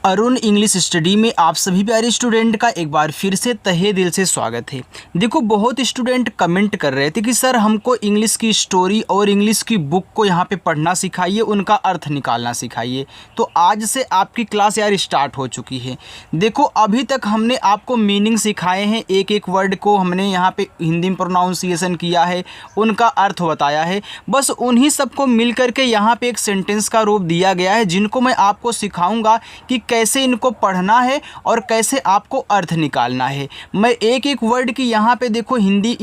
Arun English study में आप सभी प्यारे स्टूडेंट का एक बार फिर से तहे दिल से स्वागत है। देखो, बहुत स्टूडेंट कमेंट कर रहे थे कि सर हमको इंग्लिश की स्टोरी और इंग्लिश की बुक को यहाँ पे पढ़ना सिखाइए, उनका अर्थ निकालना सिखाइए। तो आज से आपकी क्लास यार स्टार्ट हो चुकी है। देखो, अभी तक हमने आपको मीनिंग सिखाए हैं, एक एक वर्ड को हमने यहाँ पे हिंदी में प्रोनाउंसिएशन किया है, उनका अर्थ बताया है। बस उन्हीं सबको मिल करके यहाँ पे एक सेंटेंस का रूप दिया गया है, जिनको मैं आपको सिखाऊंगा कि कैसे इनको पढ़ना है और कैसे आपको अर्थ निकालना है। मैं एक एक वर्ड की यहाँ पे देखो हिंदी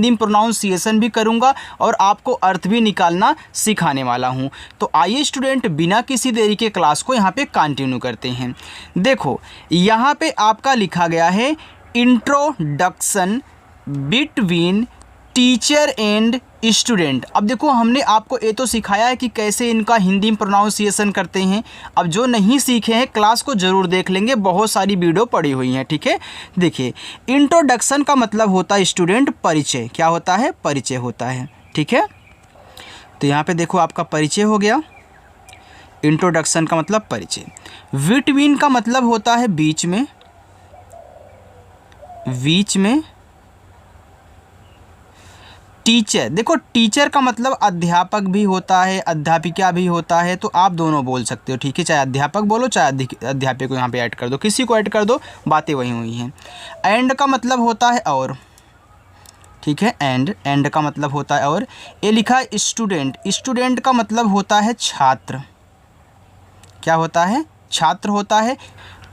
में प्रोनाउंसिएशन भी करूँगा और आपको अर्थ भी निकालना सिखाने वाला हूँ। तो आइए स्टूडेंट, बिना किसी देरी के क्लास को यहाँ पे कंटिन्यू करते हैं। देखो, यहाँ पे आपका लिखा गया है introduction between teacher and student. अब देखो, हमने आपको ये तो सिखाया है कि कैसे इनका हिंदी में प्रोनाउंसिएशन करते हैं। अब जो नहीं सीखे हैं क्लास को ज़रूर देख लेंगे, बहुत सारी वीडियो पड़ी हुई हैं, ठीक है। देखिए, इंट्रोडक्शन का मतलब होता है स्टूडेंट परिचय। क्या होता है? परिचय होता है, ठीक है। तो यहाँ पे देखो, आपका परिचय हो गया। इंट्रोडक्शन का मतलब परिचय। बिटवीन का मतलब होता है बीच में, बीच में। टीचर, देखो टीचर का मतलब अध्यापक भी होता है, अध्यापिका भी होता है, तो आप दोनों बोल सकते हो, ठीक है। चाहे अध्यापक बोलो, चाहे अध्यापिका को यहाँ पे ऐड कर दो, किसी को ऐड कर दो, बातें वही हुई हैं। एंड का मतलब होता है और, ठीक है। एंड का मतलब होता है और। ये लिखा है स्टूडेंट। स्टूडेंट का मतलब होता है छात्र। क्या होता है? छात्र होता है।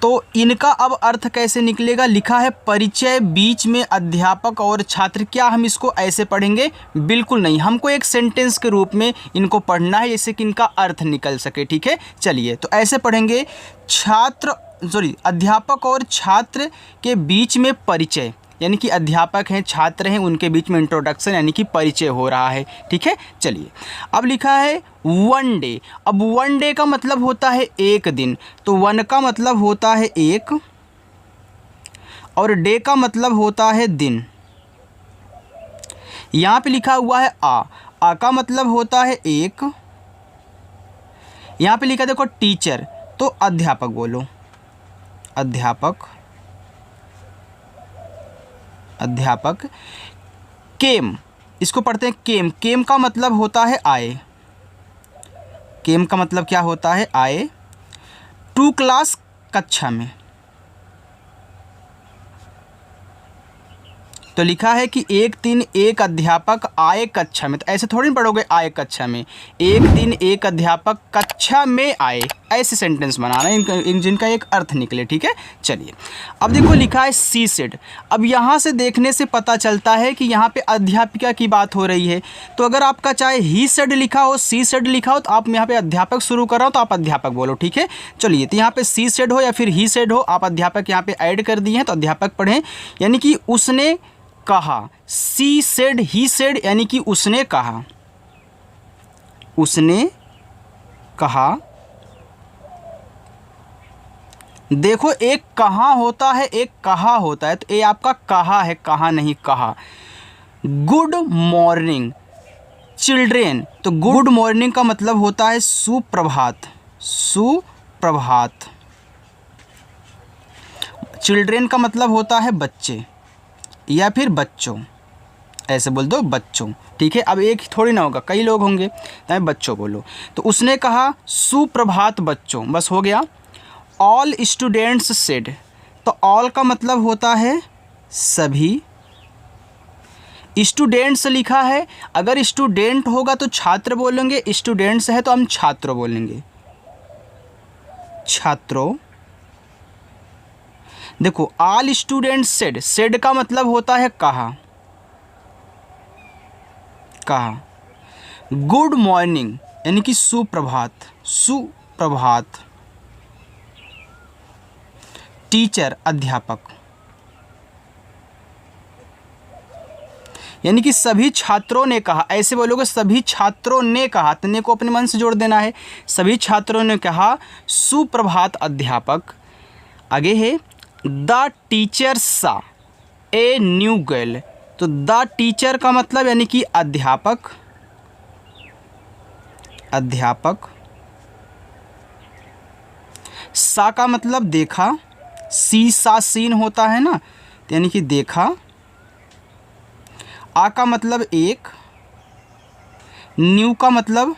तो इनका अब अर्थ कैसे निकलेगा? लिखा है परिचय बीच में अध्यापक और छात्र। क्या हम इसको ऐसे पढ़ेंगे? बिल्कुल नहीं, हमको एक सेंटेंस के रूप में इनको पढ़ना है, जैसे कि इनका अर्थ निकल सके, ठीक है। चलिए, तो ऐसे पढ़ेंगे, अध्यापक और छात्र के बीच में परिचय, यानी कि अध्यापक हैं, छात्र हैं, उनके बीच में इंट्रोडक्शन यानी कि परिचय हो रहा है, ठीक है। चलिए, अब लिखा है वन डे। अब वन डे का मतलब होता है एक दिन, तो वन का मतलब होता है एक और डे का मतलब होता है दिन। यहाँ पे लिखा हुआ है आ का मतलब होता है एक। यहाँ पे लिखा देखो टीचर, तो अध्यापक बोलो, अध्यापक। अध्यापक। केम, इसको पढ़ते हैं केम। केम का मतलब होता है आए। केम का मतलब क्या होता है? आए। टू क्लास, कक्षा में। तो लिखा है कि एक दिन एक अध्यापक आए कक्षा में, तो ऐसे थोड़ी ना पढ़ोगे आए कक्षा में। एक दिन एक अध्यापक कक्षा में आए, ऐसे सेंटेंस बनाना है जिनका एक अर्थ निकले, ठीक है। चलिए, अब देखो लिखा है सी सेड। अब यहाँ से देखने से पता चलता है कि यहाँ पे अध्यापिका की बात हो रही है। तो अगर आपका चाहे ही सेड लिखा हो, सी सेड लिखा हो, तो आप यहाँ पे अध्यापक शुरू कर रहा हो तो आप अध्यापक बोलो, ठीक है। चलिए, तो यहाँ पे सी सेड हो या फिर ही सेड हो, आप अध्यापक यहाँ पे ऐड कर दिए हैं, तो अध्यापक पढ़ें, यानी कि उसने कहा। सी सेड, ही सेड, यानी कि उसने कहा, उसने कहा। देखो, एक कहाँ होता है, एक कहा होता है, तो ये आपका कहा है, कहा नहीं कहा। गुड मॉर्निंग चिल्ड्रेन, तो गुड मॉर्निंग का मतलब होता है सुप्रभात, सुप्रभात। चिल्ड्रेन का मतलब होता है बच्चे या फिर बच्चों, ऐसे बोल दो बच्चों, ठीक है। अब एक थोड़ी ना होगा, कई लोग होंगे, तो बच्चों बोलो। तो उसने कहा सुप्रभात बच्चों, बस हो गया। ऑल स्टूडेंट्स सेड, तो ऑल का मतलब होता है सभी। स्टूडेंट्स लिखा है, अगर स्टूडेंट होगा तो छात्र बोलेंगे, स्टूडेंट्स है तो हम छात्रों बोलेंगे, छात्रों। देखो, ऑल स्टूडेंट्स सेड, सेड का मतलब होता है कहा, कहा। गुड मॉर्निंग यानी कि सुप्रभात, सुप्रभात। टीचर अध्यापक, यानी कि सभी छात्रों ने कहा, ऐसे बोलोगे सभी छात्रों ने कहा, तने को अपने मन से जोड़ देना है। सभी छात्रों ने कहा सुप्रभात अध्यापक। आगे है द टीचर सा ए न्यू गर्ल, तो द टीचर का मतलब यानी कि अध्यापक, अध्यापक। सा का मतलब देखा, सी सा सीन होता है ना, तो यानी कि देखा। आ का मतलब एक, न्यू का मतलब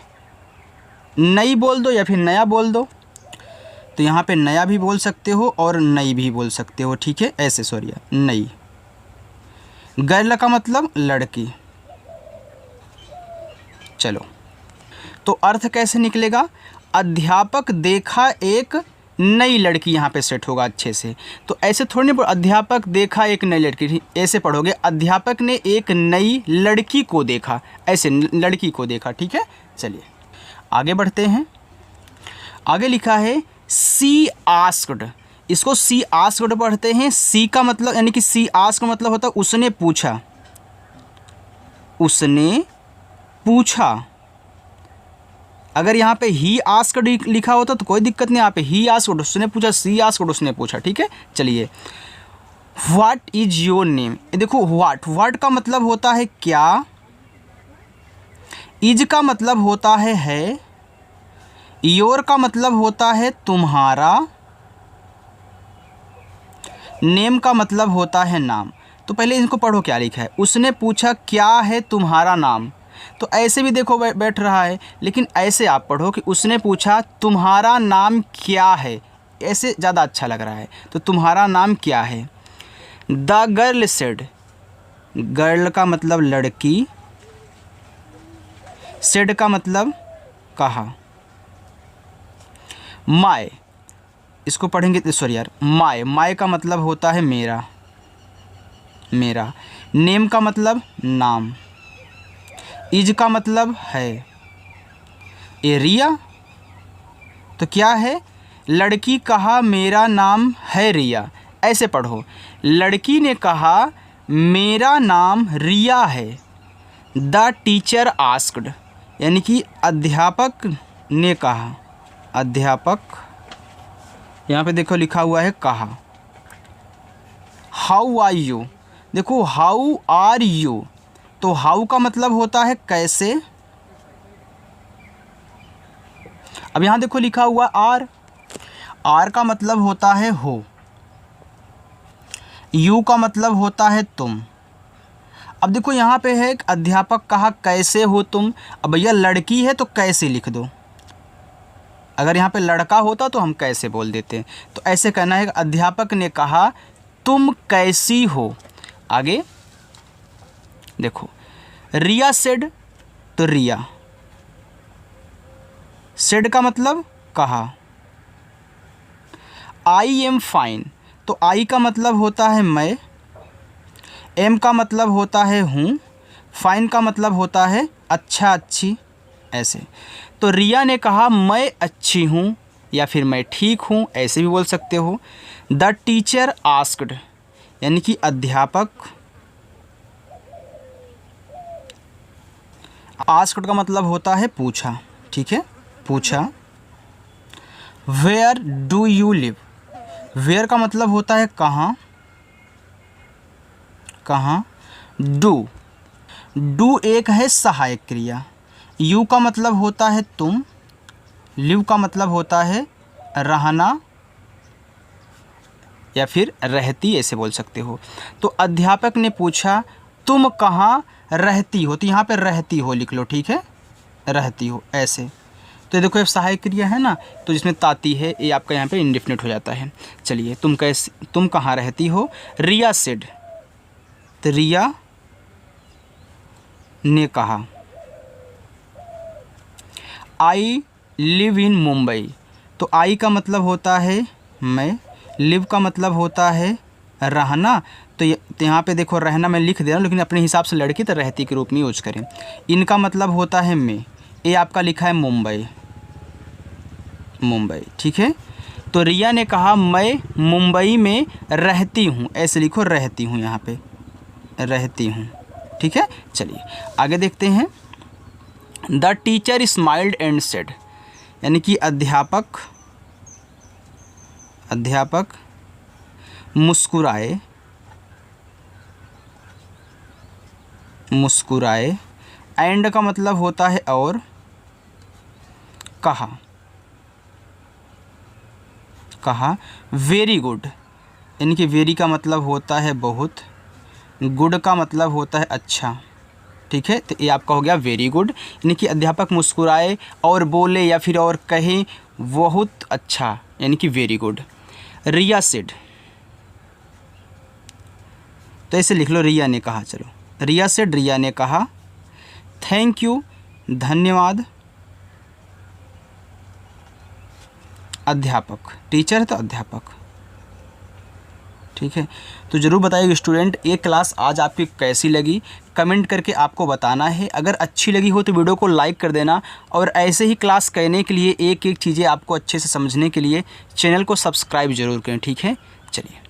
नई बोल दो या फिर नया बोल दो, तो यहाँ पे नया भी बोल सकते हो और नई भी बोल सकते हो, ठीक है, ऐसे सॉरी नई। गर्ल का मतलब लड़की। चलो, तो अर्थ कैसे निकलेगा, अध्यापक देखा एक नई लड़की, यहाँ पे सेट होगा अच्छे से। तो ऐसे थोड़ी नहीं, अध्यापक देखा एक नई लड़की, ऐसे पढ़ोगे अध्यापक ने एक नई लड़की को देखा, ऐसे लड़की को देखा, ठीक है। चलिए आगे बढ़ते हैं। आगे लिखा है सी आस्क्ड, इसको सी आस्क्ड पढ़ते हैं। सी का मतलब यानी कि सी आस्क का मतलब होता है उसने पूछा, उसने पूछा। अगर यहाँ पे ही आस्क्ड लिखा होता तो कोई दिक्कत नहीं, यहाँ पे ही आस्क्ड उसने पूछा, सी आस्क्ड उसने पूछा, ठीक है। चलिए, व्हाट इज योर नेम, ये देखो व्हाट का मतलब होता है क्या, इज का मतलब होता है, योर का मतलब होता है तुम्हारा, नेम का मतलब होता है नाम। तो पहले इनको पढ़ो क्या लिखा है, उसने पूछा क्या है तुम्हारा नाम, तो ऐसे भी देखो बैठ रहा है, लेकिन ऐसे आप पढ़ो कि उसने पूछा तुम्हारा नाम क्या है, ऐसे ज़्यादा अच्छा लग रहा है। तो तुम्हारा नाम क्या है। द गर्ल सेड, गर्ल का मतलब लड़की, सेड का मतलब कहा। माय, इसको पढ़ेंगे सॉरी यार, माय का मतलब होता है मेरा, मेरा। नेम का मतलब नाम, इज का मतलब है, रिया, तो क्या है, लड़की कहा मेरा नाम है रिया, ऐसे पढ़ो। लड़की ने कहा मेरा नाम रिया है। द टीचर आस्क्ड, यानी कि अध्यापक ने कहा, अध्यापक, यहाँ पे देखो लिखा हुआ है कहा। हाउ आर यू, देखो हाउ आर यू, तो हाउ का मतलब होता है कैसे। अब यहाँ देखो लिखा हुआ आर, आर का मतलब होता है हो, यू का मतलब होता है तुम। अब देखो यहाँ पे है अध्यापक कहा कैसे हो तुम, अब भैया लड़की है तो कैसे लिख दो, अगर यहाँ पे लड़का होता तो हम कैसे बोल देते, तो ऐसे कहना है अध्यापक ने कहा तुम कैसी हो। आगे देखो, रिया सेड, तो रिया, सेड का मतलब कहा। आई एम फाइन, तो आई का मतलब होता है मैं, एम का मतलब होता है हूँ, फाइन का मतलब होता है अच्छा अच्छी, ऐसे। तो रिया ने कहा मैं अच्छी हूँ या फिर मैं ठीक हूँ, ऐसे भी बोल सकते हो। द टीचर आस्क्ड, यानी कि अध्यापक, आस्क्ड का मतलब होता है पूछा, ठीक है, पूछा। Where do you live, where का मतलब होता है कहाँ, कहाँ। डू एक है सहायक क्रिया, यू का मतलब होता है तुम, लिव का मतलब होता है रहना या फिर रहती, ऐसे बोल सकते हो। तो अध्यापक ने पूछा तुम कहाँ रहती हो, तो यहाँ पे रहती हो लिख लो, ठीक है, रहती हो, ऐसे। तो देखो ये सहायक क्रिया है ना, तो जिसमें ताती है ये आपका यहाँ पे इंडेफिनिट हो जाता है। चलिए, तुम कहाँ रहती हो। रिया सेड, तो रिया ने कहा। आई लिव इन मुंबई, तो आई का मतलब होता है मैं, लिव का मतलब होता है रहना, तो यहाँ पे देखो रहना मैं लिख दे रहा हूँ, लेकिन अपने हिसाब से लड़की तो रहती के रूप में यूज करें। इनका मतलब होता है मैं, ये आपका लिखा है मुंबई, मुंबई, ठीक है। तो रिया ने कहा मैं मुंबई में रहती हूँ, ऐसे लिखो रहती हूँ, यहाँ पे रहती हूँ, ठीक है। चलिए आगे देखते हैं। The teacher smiled and said, यानी कि अध्यापक, अध्यापक मुस्कुराए, मुस्कुराए। एंड का मतलब होता है और, कहा, कहा वेरी गुड, यानी कि वेरी का मतलब होता है बहुत, गुड का मतलब होता है अच्छा। ठीक है, तो ये आपका हो गया वेरी गुड, यानी कि अध्यापक मुस्कुराए और बोले या फिर और कहे बहुत अच्छा, यानी कि वेरी गुड। रिया सेड, तो ऐसे लिख लो रिया ने कहा। चलो, रिया सेड, रिया ने कहा थैंक यू, धन्यवाद। अध्यापक, टीचर है तो अध्यापक। ठीक है, तो ज़रूर बताइएगा स्टूडेंट ये क्लास आज आपकी कैसी लगी, कमेंट करके आपको बताना है। अगर अच्छी लगी हो तो वीडियो को लाइक कर देना, और ऐसे ही क्लास कहने के लिए, एक एक चीज़ें आपको अच्छे से समझने के लिए चैनल को सब्सक्राइब ज़रूर करें। ठीक है, चलिए।